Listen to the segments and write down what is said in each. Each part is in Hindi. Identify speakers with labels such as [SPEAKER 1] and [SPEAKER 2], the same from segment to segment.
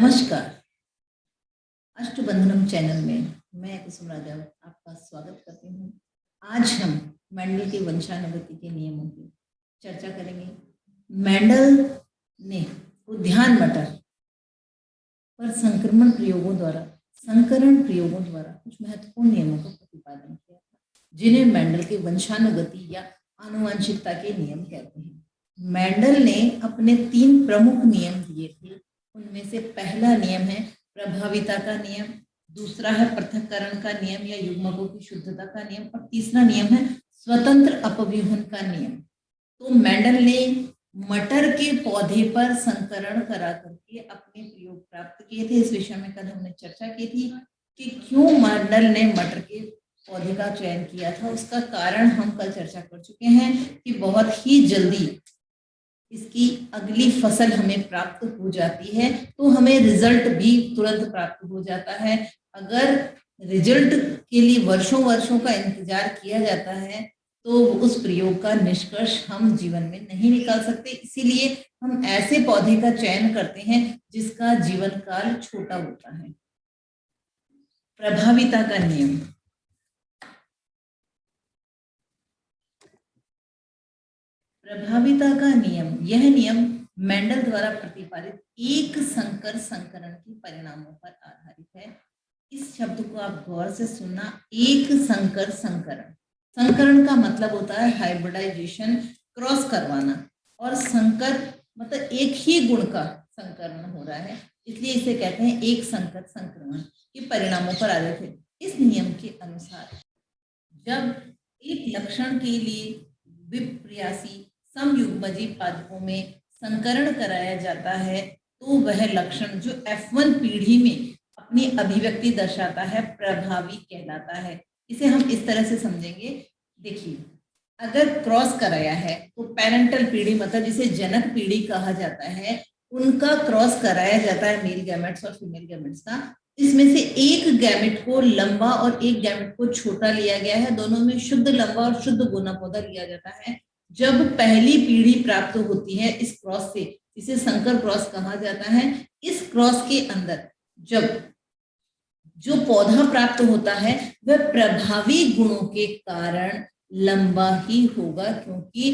[SPEAKER 1] नमस्कार। अष्टबंधनम चैनल में मैं कुसुम राजा आपका स्वागत करती हूँ। आज हम मेंडल के वंशानुगति के नियमों की चर्चा करेंगे। मेंडल ने उद्यान मटर पर संकरण प्रयोगों द्वारा कुछ महत्वपूर्ण नियमों का प्रतिपादन किया था, जिन्हें मेंडल के वंशानुगति या आनुवंशिकता के नियम कहते हैं। मेंडल ने अपने 3 प्रमुख नियम दिए थे। उनमें से पहला नियम है प्रभाविता का नियम, दूसरा है पृथक्करण का नियम या युग्मकों की शुद्धता का नियम, और तीसरा नियम है स्वतंत्र अपव्यूहन का नियम। तो मेंडल ने मटर के पौधे पर संकरण करा करके अपने प्रयोग प्राप्त किए थे। इस विषय में कल हमने चर्चा की थी कि क्यों मेंडल ने मटर के पौधे का चयन किया था। उसका कारण हम कल चर्चा कर चुके हैं कि बहुत ही जल्दी इसकी अगली फसल हमें प्राप्त हो जाती है, तो हमें रिजल्ट भी तुरंत प्राप्त हो जाता है। अगर रिजल्ट के लिए वर्षों वर्षों का इंतजार किया जाता है तो उस प्रयोग का निष्कर्ष हम जीवन में नहीं निकाल सकते। इसीलिए हम ऐसे पौधे का चयन करते हैं जिसका जीवन काल छोटा होता है। प्रभाविता का नियम। प्रभाविता का नियम, यह नियम मेंडल द्वारा प्रतिपादित एक संकर संकरण के परिणामों पर आधारित है। इस शब्द को आप गौर से सुनना, एक संकर संकरण। संकरण का मतलब होता है हाइब्रिडाइजेशन, क्रॉस करवाना, और संकर मतलब एक ही गुण का संकरण हो रहा है, इसलिए इसे कहते हैं एक संकर संक्रमण के परिणामों पर आधारित है। इस नियम के अनुसार जब एक लक्षण के लिए विप्रयासी समयुग्मजी पादपों में संकरण कराया जाता है तो वह लक्षण जो F1 पीढ़ी में अपनी अभिव्यक्ति दर्शाता है प्रभावी कहलाता है। इसे हम इस तरह से समझेंगे। देखिए, अगर क्रॉस कराया है तो पेरेंटल पीढ़ी मतलब जिसे जनक पीढ़ी कहा जाता है, उनका क्रॉस कराया जाता है मेल गैमेट्स और फीमेल गैमेट्स का। इसमें से एक गैमेट को लंबा और एक गैमेट को छोटा लिया गया है। दोनों में शुद्ध लंबा और शुद्ध गोना पौधा लिया जाता है। जब पहली पीढ़ी प्राप्त होती है इस क्रॉस से, इसे संकर क्रॉस कहा जाता है। इस क्रॉस के अंदर जब जो पौधा प्राप्त होता है वह प्रभावी गुणों के कारण लंबा ही होगा, क्योंकि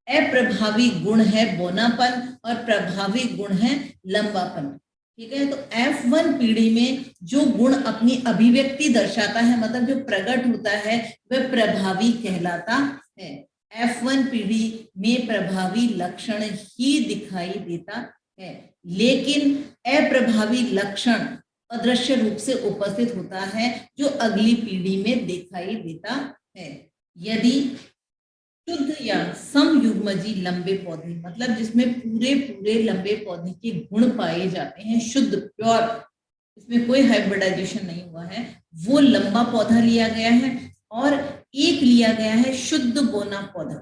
[SPEAKER 1] अप्रभावी गुण है बोनापन और प्रभावी गुण है लंबापन। ठीक है, तो F1 पीढ़ी में जो गुण अपनी अभिव्यक्ति दर्शाता है, मतलब जो प्रकट होता है, वह प्रभावी कहलाता है। F1 पीढ़ी में प्रभावी लक्षण ही दिखाई देता है, लेकिन अप्रभावी लक्षण अदृश्य रूप से उपस्थित होता है जो अगली पीढ़ी में दिखाई देता है। यदि शुद्ध या समयुग्मजी लंबे पौधे, मतलब जिसमें पूरे पूरे लंबे पौधे के गुण पाए जाते हैं, शुद्ध प्योर, इसमें कोई हाइब्रिडाइजेशन नहीं हुआ है, वो लंबा पौधा लिया गया है, और एक लिया गया है शुद्ध बोना पौधा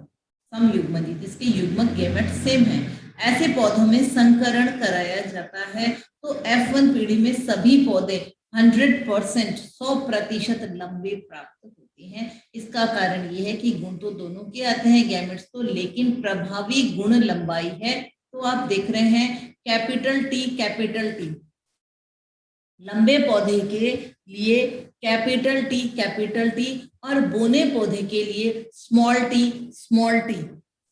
[SPEAKER 1] समयुग्मजी जिसके युग्मक गैमेट सेम है। ऐसे पौधों में संकरण कराया जाता है तो F1 पीढ़ी में सभी पौधे 100% 100% लंबे प्राप्त होते हैं। इसका कारण ये है कि गुण तो दोनों के आते हैं, गैमेट्स तो, लेकिन प्रभावी गुण लंबाई है। तो आप देख रहे हैं कैपिटल टी लंबे पौधे के लिए कैपिटल टी और बोने पौधे के लिए स्मॉल टी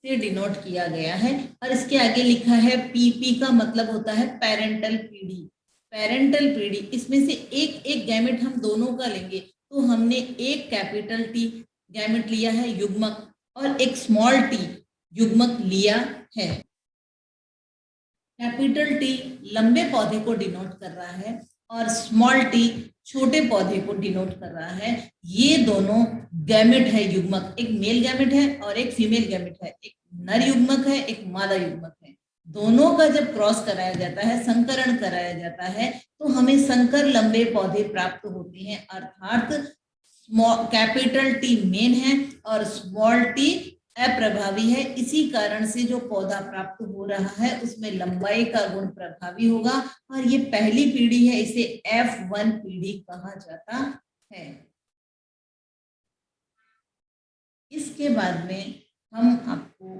[SPEAKER 1] से डिनोट किया गया है। और इसके आगे लिखा है पीपी का मतलब होता है पेरेंटल पीढ़ी। इसमें से एक एक गैमेट हम दोनों का लेंगे तो हमने एक कैपिटल टी गैमेट लिया है युग्मक और एक स्मॉल टी युग्मक लिया है। कैपिटल टी लंबे पौधे को डिनोट कर रहा है और स्मॉल टी छोटे पौधे को डिनोट कर रहा है। ये दोनों गैमेट है युग्मक, एक मेल गैमेट है और एक फीमेल गैमेट है, एक नर युग्मक है, एक मादा युग्मक है। दोनों का जब क्रॉस कराया जाता है, संकरण कराया जाता है, तो हमें संकर लंबे पौधे प्राप्त होते हैं, अर्थात कैपिटल टी मेन है और स्मॉल टी अप्रभावी है। इसी कारण से जो पौधा प्राप्त हो रहा है उसमें लंबाई का गुण प्रभावी होगा और ये पहली पीढ़ी है, इसे F1 पीढ़ी कहा जाता है। इसके बाद में हम आपको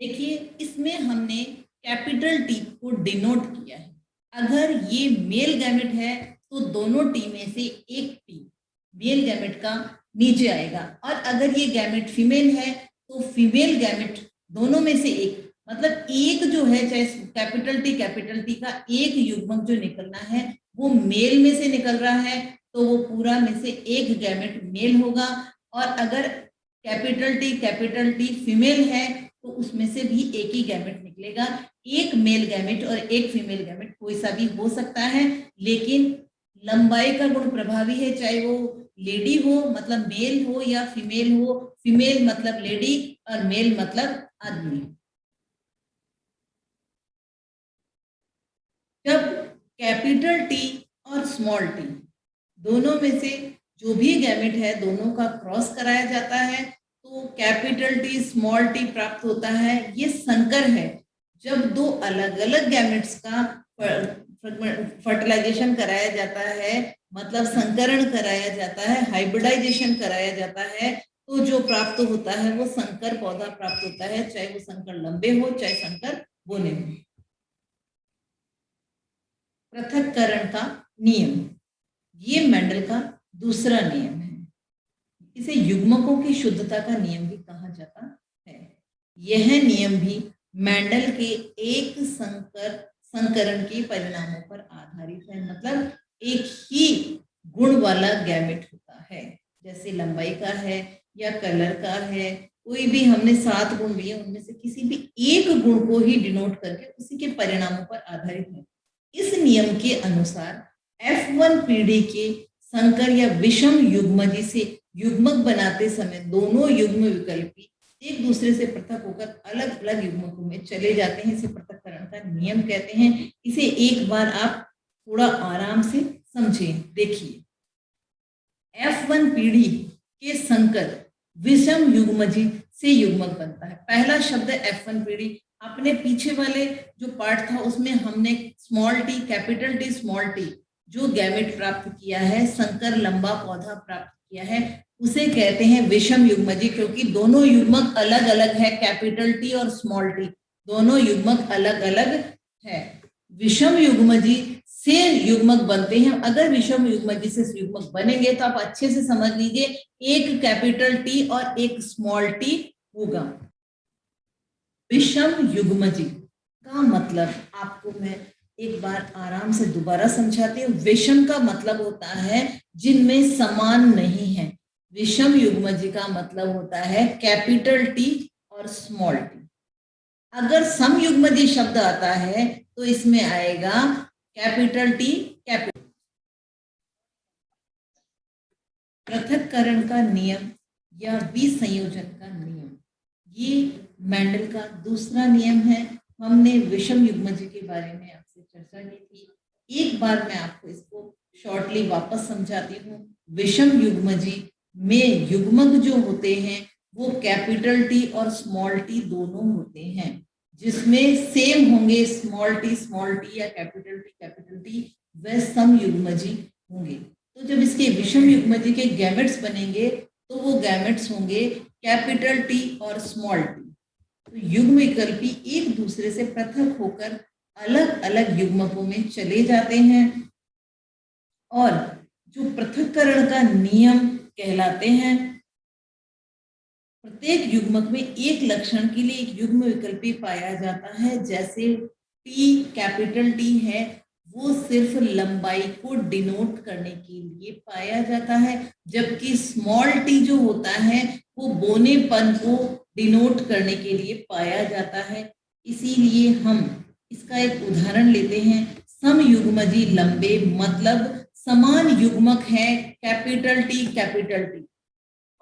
[SPEAKER 1] देखिए, इसमें हमने कैपिटल टी को डिनोट किया है। अगर ये मेल गैमेट है तो दोनों टी में से एक टी मेल गैमेट का नीचे आएगा, और अगर ये गैमेट फीमेल है तो फीमेल गैमेट दोनों में से एक, मतलब एक जो है, चाहे कैपिटल टी का एक युग्मक जो निकलना है वो मेल में से निकल रहा है तो वो पूरा में से एक गैमेट मेल होगा, और अगर कैपिटल टी फीमेल है तो उसमें से भी एक ही गैमेट निकलेगा। एक मेल गैमेट और एक फीमेल गैमेट कोई सा भी हो सकता है, लेकिन लंबाई का गुण प्रभावी है, चाहे वो लेडी हो मतलब मेल हो या फीमेल हो, फीमेल मतलब लेडी और मेल मतलब आदमी। जब कैपिटल टी और स्मॉल टी दोनों में से जो भी गैमेट है दोनों का क्रॉस कराया जाता है तो कैपिटल टी स्मॉल टी प्राप्त होता है। ये संकर है। जब दो अलग अलग गैमेट्स का फर्टिलाइजेशन कराया जाता है, मतलब संकरण कराया जाता है, हाइब्रिडाइजेशन कराया जाता है, तो जो प्राप्त होता है वो संकर पौधा प्राप्त होता है, चाहे वो संकर लंबे हो चाहे संकर बोने हो। पृथक्करण का नियम, ये मेंडल का दूसरा नियम है। इसे युग्मकों की शुद्धता का नियम भी कहा जाता है। यह नियम भी मेंडल के एक संकरण के परिणामों पर आधारित है, मतलब एक ही गुण वाला गैमेट होता है, जैसे लंबाई का है या कलर का है, कोई भी हमने 7 गुण लिए उनमें से किसी भी एक गुण को ही डिनोट करके उसी के परिणामों पर आधारित है। इस नियम के अनुसार F1 पीढ़ी के संकर या विषम युग्मजी से युग्मक बनाते समय दोनों युग्म विकल्पी एक दूसरे से पृथक होकर अलग अलग युग्मकों में चले जाते हैं। इसे पृथक्करण का नियम कहते हैं। इसे एक बार आप थोड़ा आराम से समझें। देखिए, F1 पीढ़ी के संकर विषम युग्मजी से युग्मक बनता है। पहला शब्द F1 पीढ़ी, अपने पीछे वाले जो पार्ट था उसमें हमने small T capital T small T जो गैमेट प्राप्त किया है, संकर लंबा पौधा प्राप्त किया है, उसे कहते हैं विषम युग्मजी, क्योंकि दोनों युग्मक अलग अलग है। कैपिटल टी और स्मॉल टी दोनों युग्मक अलग अलग है। विषम युग्मजी से युग्मक बनते हैं। अगर विषम युग्मजी से युग्मक बनेंगे तो आप अच्छे से समझ लीजिए, एक कैपिटल टी और एक स्मॉल टी होगा। विषम युग्मजी का मतलब आपको मैं एक बार आराम से दोबारा समझाती हूँ। विषम का मतलब होता है जिनमें समान नहीं है। विषम युग्मजी का मतलब होता है कैपिटल टी और स्मॉल टी। अगर सम युग्मजी शब्द आता है तो इसमें आएगा कैपिटल टी कैपिटल। पृथक्करण का नियम या विसंयोजन का नियम, ये मेंडल का दूसरा नियम है। हमने विषम युग्मजी के बारे में आपसे चर्चा की थी। एक बार मैं आपको इसको शॉर्टली वापस समझाती हूँ। विषम युग्मजी में युग्मक जो होते हैं वो कैपिटल टी और स्मॉल टी दोनों होते हैं, जिसमें सेम होंगे स्मॉल टी या कैपिटल टी, वह सम युग्मजी होंगे। तो जब इसके विषम युग्मजी के गैमेट्स बनेंगे तो वो गैमेट्स होंगे कैपिटल टी और स्मॉल टी। तो युग्म विकल्पी एक दूसरे से पृथक होकर अलग अलग युग्मकों में चले जाते हैं और जो पृथक्करण का नियम कहलाते हैं। प्रत्येक युग्मक में एक लक्षण के लिए एक युग्म विकल्पी पाया जाता है। जैसे टी कैपिटल टी है वो सिर्फ लंबाई को डिनोट करने के लिए पाया जाता है, जबकि स्मॉल टी जो होता है वो बोनेपन को डिनोट करने के लिए पाया जाता है। इसीलिए हम इसका एक उदाहरण लेते हैं। सम युग्मजी लंबे मतलब समान युग्मक है कैपिटल टी,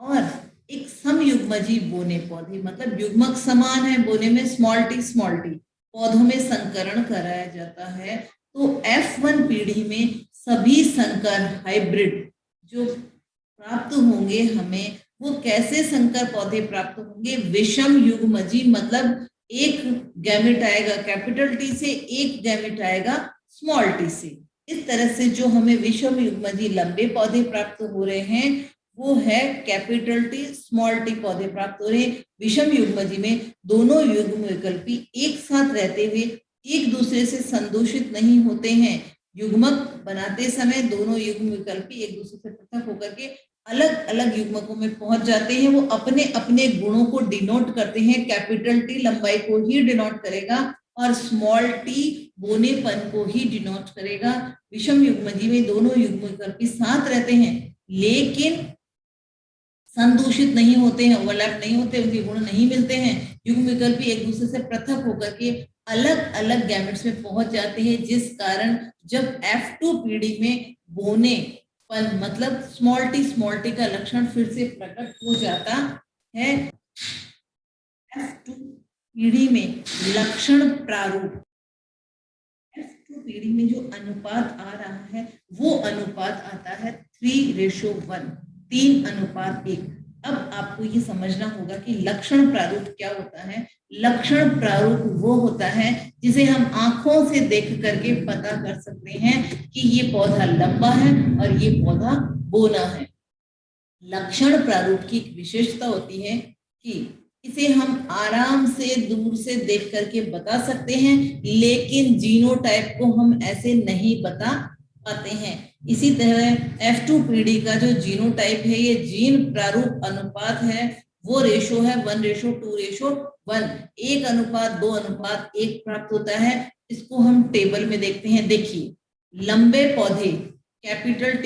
[SPEAKER 1] और एक सम युग्मजी बोने पौधे मतलब युग्मक समान है, बोने में स्मॉल टी, पौधों में संकरण कराया जाता है। तो F1 पीढ़ी में सभी संकर हाइब्रिड जो प्राप्त होंगे हमें, वो कैसे संकर पौधे प्राप्त होंगे? विषम युग्मजी मतलब एक गैमेट आएगा कैपिटल टी से, एक गैमेट आएगा स्मॉल टी से। इस तरह से जो हमें विषम युग्मजी लंबे पौधे प्राप्त हो रहे हैं वो है कैपिटल टी स्मॉल टी पौधे प्राप्त हो रहे हैं। विषम युग्मजी में दोनों युग्म विकल्पी एक साथ रहते हुए एक दूसरे से संदूषित नहीं होते हैं। युग्मक बनाते समय दोनों युग्म विकल्पी एक दूसरे से पृथक होकर के अलग अलग युग्मकों में पहुंच जाते हैं। वो अपने अपने गुणों को डिनोट करते हैं। कैपिटल टी लंबाई को ही डिनोट करेगा और स्मॉल टी बोनेपन को ही डिनोट करेगा। विषम युग्मजी में दोनों युग्म विकल्पी साथ रहते हैं लेकिन संदूषित नहीं होते हैं, ओवरलैप नहीं होते, उनके गुण नहीं मिलते हैं। युग्म विकल्पी एक दूसरे से पृथक होकर के अलग अलग गैमेट्स में पहुंच जाते हैं, जिस कारण जब F2 पीढ़ी में बोने पर मतलब स्मॉल टी का लक्षण फिर से प्रकट हो जाता है। F2 पीढ़ी में लक्षण प्रारूप, F2 पीढ़ी में जो अनुपात आ रहा है वो अनुपात आता है 3:1, 3:1। अब आपको ये समझना होगा कि लक्षण प्रारूप क्या होता है। लक्षण प्रारूप वो होता है जिसे हम आंखों से देख करके पता कर सकते हैं कि ये पौधा लंबा है और ये पौधा बोना है। लक्षण प्रारूप की एक विशेषता होती है कि इसे हम आराम से दूर से देख करके बता सकते हैं, लेकिन जीनोटाइप को हम ऐसे नहीं बता पाते हैं। इसी तरह F2 पीढ़ी का जो जीनोटाइप है, ये जीन प्रारूप अनुपात है, वो रेशो है 1:2:1, 1:2:1 प्राप्त होता है। इसको हम टेबल में देखते हैं। देखिए, लंबे पौधे कैपिटल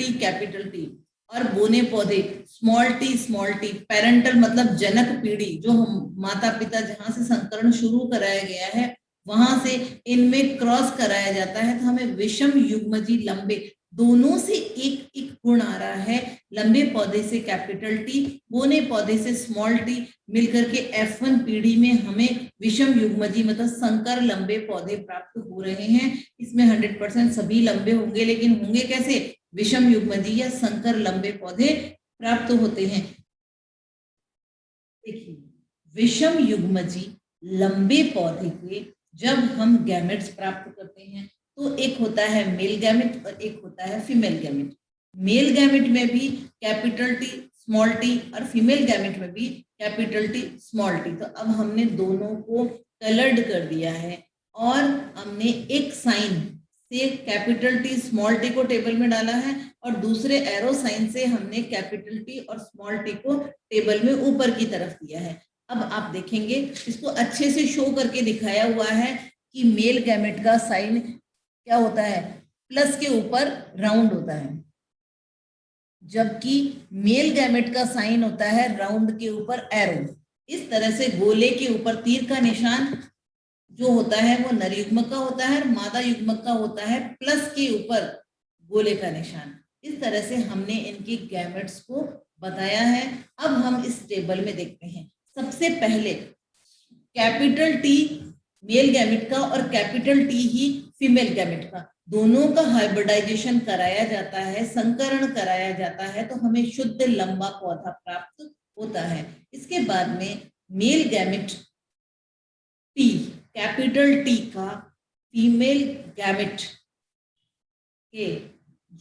[SPEAKER 1] टी और बोने पौधे स्मॉल टी, पेरेंटल मतलब जनक पीढ़ी, जो हम माता पिता जहां से संकरण शुरू कराया गया है वहां से इनमें क्रॉस कराया जाता है, तो हमें विषम युग्मजी लंबे दोनों से एक एक गुण आ रहा है। लंबे पौधे से कैपिटल टी, बोने पौधे से स्मॉल टी मिलकर के F1 पीढ़ी में हमें विषम युग्मजी मतलब संकर लंबे पौधे प्राप्त हो रहे हैं। इसमें 100% सभी लंबे होंगे, लेकिन होंगे कैसे? विषम युग्मजी या संकर लंबे पौधे प्राप्त होते हैं। देखिए, विषम युग्मजी लंबे पौधे के जब हम गैमेट्स प्राप्त करते हैं तो एक होता है मेल गैमेट और एक होता है फीमेल गैमेट। मेल गैमेट में भी कैपिटल टी स्मॉल टी और फीमेल गैमेट में भी कैपिटल टी स्मॉल टी। तो अब हमने दोनों को कलर्ड कर दिया है और हमने एक साइन से कैपिटल टी स्मॉल टी को टेबल में डाला है और दूसरे एरो साइन से हमने कैपिटल टी और स्मॉल टी को टेबल में ऊपर की तरफ दिया है। अब आप देखेंगे इसको अच्छे से शो करके दिखाया हुआ है कि मेल गैमेट का साइन क्या होता है, प्लस के ऊपर राउंड होता है, जबकि मेल गैमेट का साइन होता है राउंड के ऊपर एरो। इस तरह से गोले के ऊपर तीर का निशान जो होता है वो नर युग्मक का होता है, मादा युग्मक का होता है प्लस के ऊपर गोले का निशान। इस तरह से हमने इनकी गैमेट्स को बताया है। अब हम इस टेबल में देखते हैं। सबसे पहले कैपिटल टी मेल गैमेट का और कैपिटल टी ही फीमेल गैमेट का, दोनों का हाइब्रिडाइजेशन कराया जाता है, संकरण कराया जाता है, तो हमें शुद्ध लंबा पौधा प्राप्त होता है। इसके बाद में male gamete T capital T का फीमेल गैमेट के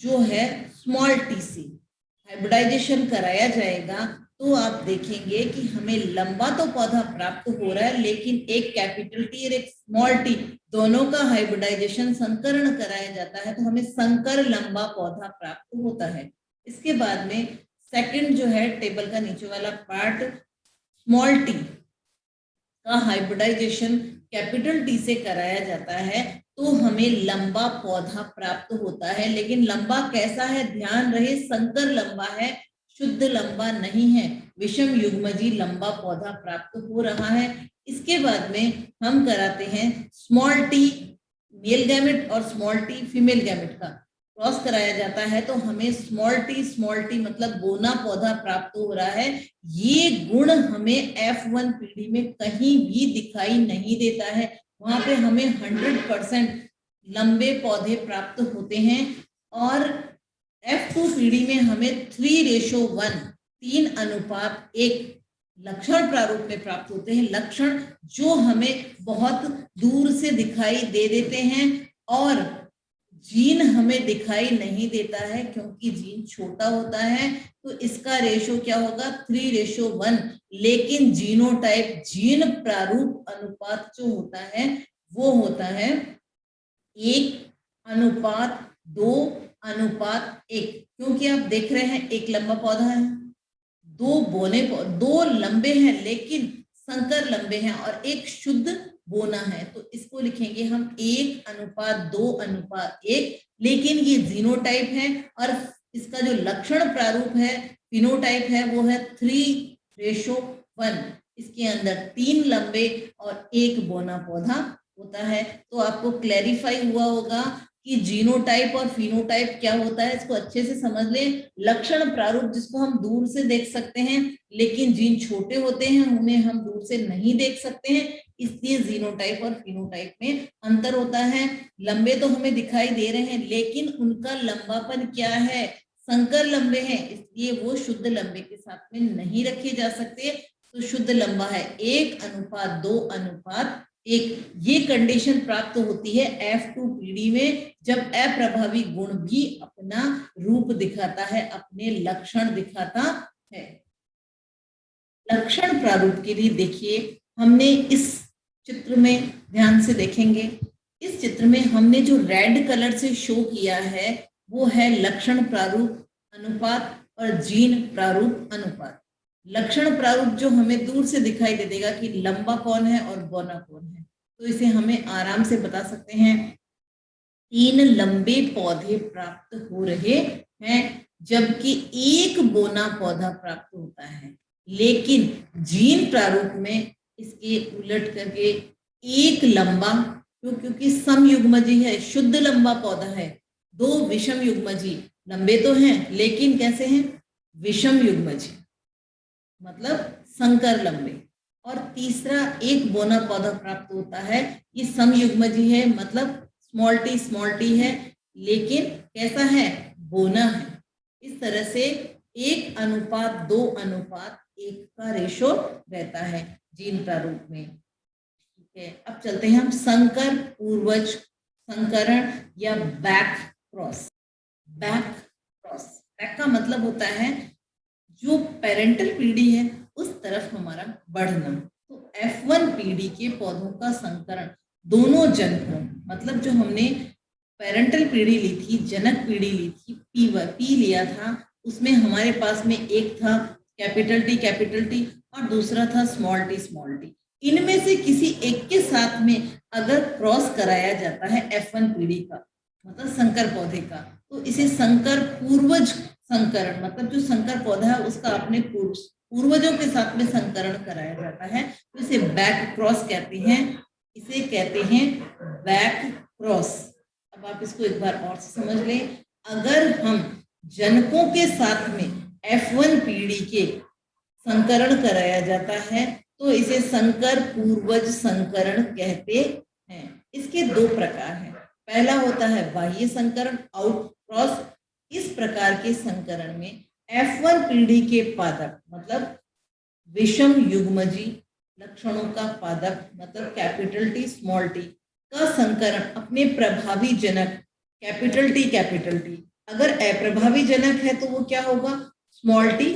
[SPEAKER 1] जो है स्मॉल टी से हाइब्रिडाइजेशन कराया जाएगा, तो आप देखेंगे कि हमें लंबा तो पौधा प्राप्त हो रहा है, लेकिन एक कैपिटल टी और एक स्मॉल टी दोनों का हाइब्रिडाइजेशन संकरण कराया जाता है, तो हमें संकर लंबा पौधा प्राप्त होता है। इसके बाद में सेकंड जो है टेबल का नीचे वाला पार्ट, स्मॉल टी का हाइब्रिडाइजेशन कैपिटल टी से कराया जाता है, तो हमें लंबा पौधा प्राप्त होता है। लेकिन लंबा कैसा है, ध्यान रहे, संकर लंबा है, शुद्ध लंबा नहीं है। विषम युग्मजी लंबा पौधा प्राप्त हो रहा है। इसके बाद में हम कराते हैं स्मॉल टी मेल गैमेट और स्मॉल टी फीमेल गैमेट का क्रॉस कराया जाता है, तो हमें स्मॉल टी मतलब बोना पौधा प्राप्त हो रहा है। ये गुण हमें F1 पीढ़ी में कहीं भी दिखाई नहीं देता है। वहां पे हमें 100% लंबे पौधे प्राप्त होते हैं और F2 पीढ़ी में हमें 3:1, 3:1 लक्षण प्रारूप में प्राप्त होते हैं। लक्षण जो हमें बहुत दूर से दिखाई दे देते हैं और जीन हमें दिखाई नहीं देता है क्योंकि जीन छोटा होता है, तो इसका रेशो क्या होगा 3:1। लेकिन जीनोटाइप जीन प्रारूप अनुपात जो होता है वो होता है 1:2:1, क्योंकि आप देख रहे हैं एक लंबा पौधा है, दो लंबे हैं लेकिन संकर लंबे हैं और एक शुद्ध बोना है, तो इसको लिखेंगे हम 1:2:1। लेकिन ये जीनोटाइप है और इसका जो लक्षण प्रारूप है फिनोटाइप है वो है 3:1। इसके अंदर 3 लंबे और एक बोना पौधा होता है। तो आपको क्लैरिफाई हुआ होगा कि जीनोटाइप और फिनोटाइप क्या होता है, इसको अच्छे से समझ लें। लक्षण प्रारूप जिसको हम दूर से देख सकते हैं, लेकिन जीन छोटे होते हैं उन्हें हम दूर से नहीं देख सकते हैं, इसलिए जीनोटाइप और फिनोटाइप में अंतर होता है। लंबे तो हमें दिखाई दे रहे हैं लेकिन उनका लंबापन क्या है, संकर लंबे हैं, इसलिए वो शुद्ध लंबे के साथ में नहीं रखे जा सकते। तो शुद्ध लंबा है 1:2:1। ये कंडीशन प्राप्त होती है F2PD में, जब अप्रभावी गुण भी अपना रूप दिखाता है, अपने लक्षण दिखाता है। लक्षण प्रारूप के लिए देखिए, हमने इस चित्र में ध्यान से देखेंगे, इस चित्र में हमने जो रेड कलर से शो किया है वो है लक्षण प्रारूप अनुपात और जीन प्रारूप अनुपात। लक्षण प्रारूप जो हमें दूर से दिखाई दे देगा कि लंबा कौन है और बौना कौन है, तो इसे हमें आराम से बता सकते हैं 3 लंबे पौधे प्राप्त हो रहे हैं जबकि एक बोना पौधा प्राप्त होता है। लेकिन जीन प्रारूप में इसके उलट करके एक लंबा, क्योंकि समयुग्मजी है, शुद्ध लंबा पौधा है, 2 विषम युग्मजी लंबे तो हैं लेकिन कैसे हैं, विषम युग्मजी मतलब संकर लंबे। और तीसरा एक बोना पौधा प्राप्त होता है, ये समयुग्मजी है मतलब स्मॉल टी है लेकिन कैसा है, बोना है। इस तरह से 1:2:1 का रेशो रहता है जीन प्रारूप में। ठीक है, अब चलते हैं हम संकर पूर्वज संकरण या बैक क्रॉस। बैक का मतलब होता है जो पेरेंटल पीढ़ी है उस तरफ हमारा बढ़ना। तो F1 पीढ़ी के पौधों का संकरण दोनों जनकों, मतलब जो हमने पेरेंटल पीढ़ी ली थी, जनक पीढ़ी ली थी, पी लिया था, उसमें हमारे पास में एक था कैपिटल टी और दूसरा था स्मॉल टी। इनमें से किसी एक के साथ में अगर क्रॉस कराया जाता है F1 पीढ़ी का, मतलब संकर पौधे का, तो इसे संकर पूर्वज संकरण, मतलब जो संकर पौधा है उसका अपने पूर्वजों के साथ में संकरण कराया जाता है, तो इसे बैक क्रॉस कहते हैं। इसे कहते हैं बैक क्रॉस। अब आप इसको एक बार और समझ लें, अगर हम जनकों के साथ में F1 पीढ़ी के संकरण कराया जाता है तो इसे संकर पूर्वज संकरण कहते हैं। इसके 2 प्रकार हैं। पहला होता है बाह्य संकरण, आउट क्रॉस। इस प्रकार के संकरण में F1 पीढ़ी के पादप मतलब विषम युग्मजी लक्षणों का पादप मतलब कैपिटल टी स्मॉल टी का संकरण अपने प्रभावी जनक कैपिटल टी, अगर अप्रभावी जनक है तो वो क्या होगा, स्मॉल टी।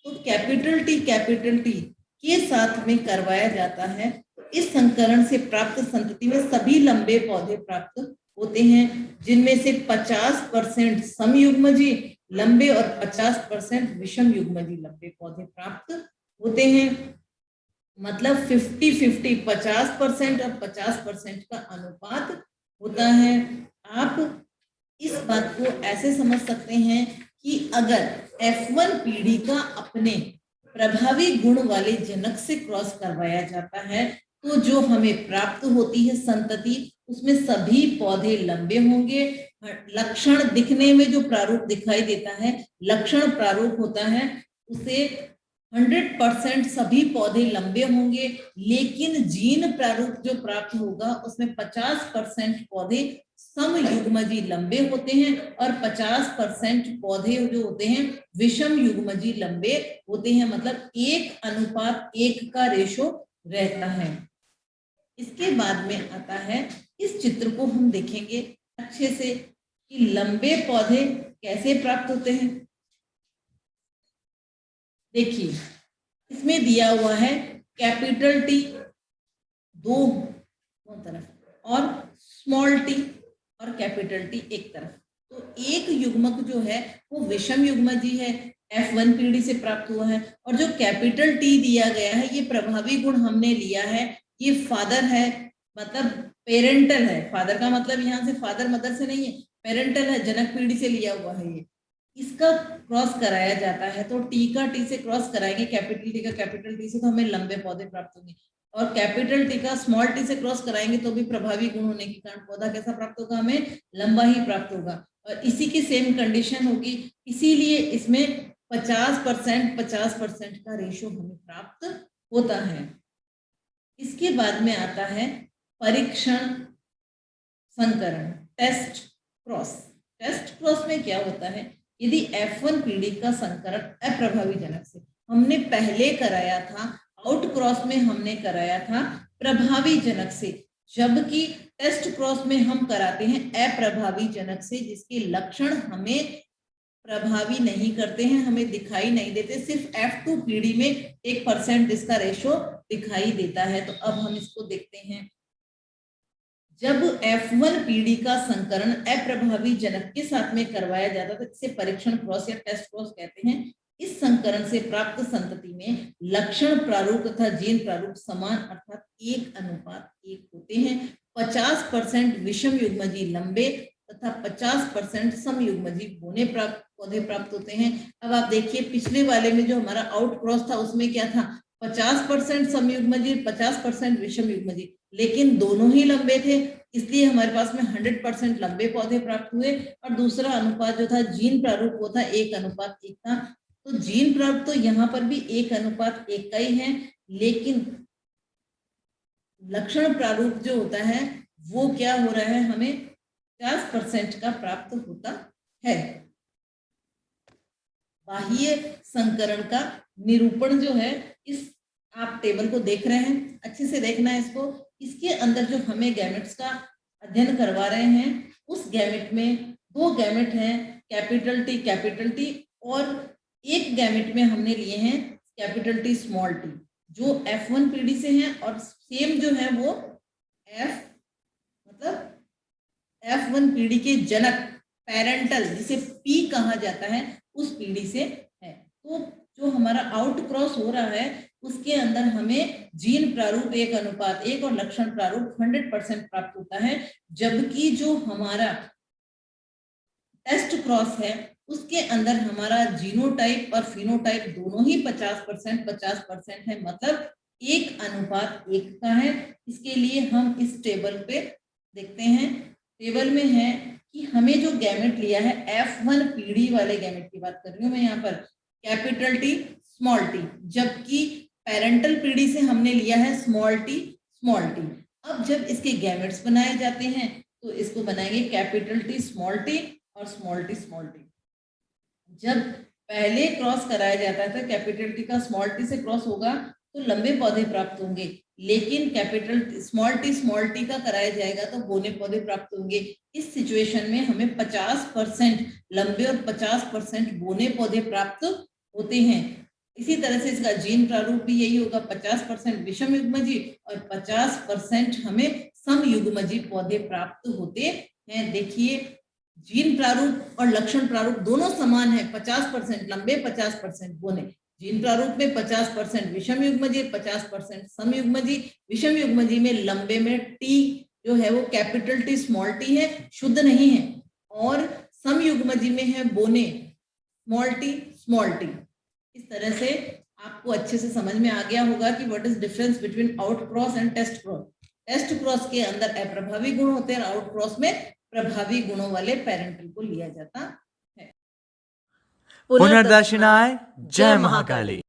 [SPEAKER 1] तो कैपिटल टी के साथ में करवाया जाता है। तो इस संकरण से प्राप्त संतति में सभी लंबे पौधे प्राप्त होते हैं, जिनमें से 50% समयुग्मजी लंबे और 50% विषम युग्मजी लंबे पौधे प्राप्त होते हैं। मतलब 50-50, 50% और 50% का अनुपात होता है। आप इस बात को ऐसे समझ सकते हैं कि अगर F1 पीढ़ी का अपने प्रभावी गुण वाले जनक से क्रॉस करवाया जाता है तो जो हमें प्राप्त होती है संतति, उसमें सभी पौधे लंबे होंगे। लक्षण दिखने में जो प्रारूप दिखाई देता है लक्षण प्रारूप होता है, उसे 100% सभी पौधे लंबे होंगे, लेकिन जीन प्रारूप जो प्राप्त होगा उसमें 50% पौधे समयुग्मजी लंबे होते हैं और 50% पौधे जो होते हैं विषम युग्मजी लंबे होते हैं, मतलब 1:1 का रेशो रहता है। इसके बाद में आता है, इस चित्र को हम देखेंगे अच्छे से कि लंबे पौधे कैसे प्राप्त होते हैं। देखिए इसमें दिया हुआ है कैपिटल टी दो तरफ और स्मॉल टी और कैपिटल टी एक तरफ। तो एक युग्मक जो है वो विषम युग्मजी है, F1 पीढ़ी से प्राप्त हुआ है। और जो कैपिटल टी दिया गया है ये प्रभावी गुण हमने लिया है, ये फादर है, मतलब पेरेंटल है। फादर का मतलब यहाँ से फादर मदर से नहीं है, पेरेंटल है, जनक पीढ़ी से लिया हुआ है। ये इसका क्रॉस कराया जाता है, तो टी का टी से क्रॉस कराएंगे, कैपिटल टी का कैपिटल टी से, तो हमें लंबे पौधे प्राप्त होंगे। और कैपिटल टी का स्मॉल टी से क्रॉस कराएंगे तो भी प्रभावी गुण होने के कारण पौधा कैसा प्राप्त होगा, हमें लंबा ही प्राप्त होगा। और इसी की सेम कंडीशन होगी, इसीलिए इसमें 50% का रेशो हमें प्राप्त होता है। इसके बाद में आता है परीक्षण संकरण, टेस्ट क्रॉस। टेस्ट क्रॉस में क्या होता है, यदि F1 पीढ़ी का संकरण अप्रभावी जनक से, हमने पहले कराया था आउट क्रॉस में हमने कराया था प्रभावी जनक से, जबकि टेस्ट क्रॉस में हम कराते हैं अप्रभावी जनक से, जिसके लक्षण हमें प्रभावी नहीं करते हैं, हमें दिखाई नहीं देते। सिर्फ F2 पीढ़ी में 1% इसका रेशो दिखाई देता है। तो अब हम इसको देखते हैं। जब F1 पीढ़ी का संकरण अप्रभावी जनक के साथ में करवाया जाता था, इसे परीक्षण क्रॉस या टेस्ट क्रॉस कहते हैं। इस संकरण से प्राप्त संतति में लक्षण प्रारूप तथा जीन प्रारूप समान अर्थात 1:1 होते हैं। 50% विषम युग्मजी लंबे तथा 50% सम युग्मजी बोने पौधे प्राप्त होते हैं। अब आप देखिए पिछले वाले में जो हमारा आउट क्रॉस था उसमें क्या था, 50% सम युग्मजी, 50% विषम युग्मजी, लेकिन दोनों ही लंबे थे, इसलिए हमारे पास में 100% लंबे पौधे प्राप्त हुए। और दूसरा अनुपात जो था जीन प्रारूप वो था 1:1 था। तो जीन प्रारूप तो यहाँ पर भी 1:1 का ही है, लेकिन लक्षण प्रारूप जो होता है वो क्या हो रहा है, हमें 50% का प्राप्त होता है। बाह्य संकरण का निरूपण जो है, इस आप टेबल को देख रहे हैं, अच्छे से देखना है इसको। इसके अंदर जो हमें गैमेट्स का अध्ययन करवा रहे हैं, उस गैमेट में 2 गैमेट हैं कैपिटल टी और एक गैमेट में हमने लिए हैं कैपिटल टी स्मॉल टी, जो F1 पीढ़ी से हैं और सेम जो है वो F1 पीढ़ी के जनक पेरेंटल, जिसे P कहा जाता है, उस पीढ़ी से है। तो जो हमारा आउट क्रॉस हो रहा है उसके अंदर हमें जीन प्रारूप 1:1 और लक्षण प्रारूप 100% प्राप्त होता है, जबकि जो हमारा टेस्ट क्रॉस है उसके अंदर हमारा जीनोटाइप और फिनोटाइप दोनों ही 50% है, मतलब 1:1 का है। इसके लिए हम इस टेबल पे देखते हैं, टेबल में है कि हमें जो गैमेट लिया है F1 पीढ़ी वाले गैमेट की बात कर रही हूँ मैं यहाँ पर, कैपिटल टी स्मॉल टी, जबकि पेरेंटल पीढ़ी से हमने लिया है स्मॉल टी। अब जब इसके गैमेट्स बनाए जाते हैं तो इसको बनाएंगे कैपिटल टी स्मॉल टी और स्मॉल टी। जब पहले क्रॉस कराया जाता था कैपिटल टी का स्मॉल टी से क्रॉस होगा तो लंबे पौधे प्राप्त होंगे, लेकिन कैपिटल स्मॉल टी का कराया जाएगा तो बोने पौधे प्राप्त होंगे। इस सिचुएशन में हमें 50% लंबे और 50% बोने पौधे प्राप्त होते हैं। इसी तरह से इसका जीन प्रारूप भी यही होगा, 50% विषम युग्मजी और 50% हमें सम युग्मजी पौधे प्राप्त होते हैं। देखिए जीन प्रारूप और लक्षण प्रारूप दोनों समान है, 50% लंबे 50% बोने। जीन प्रारूप में 50% विषम युग्मजी, 50% सम युग्मजी। विषम युग्मजी में लंबे में टी जो है वो कैपिटल टी स्मॉल टी है, शुद्ध नहीं है, और सम युग्मजी में है बोने स्मॉल टी। इस तरह से आपको अच्छे से समझ में आ गया होगा कि what is difference between out cross and test cross. Test cross के अंदर अप्रभावी गुण होते हैं, आउट क्रॉस में प्रभावी गुणों वाले पेरेंटल को लिया जाता है।
[SPEAKER 2] पुनर्दर्शनाय जय महाकाली।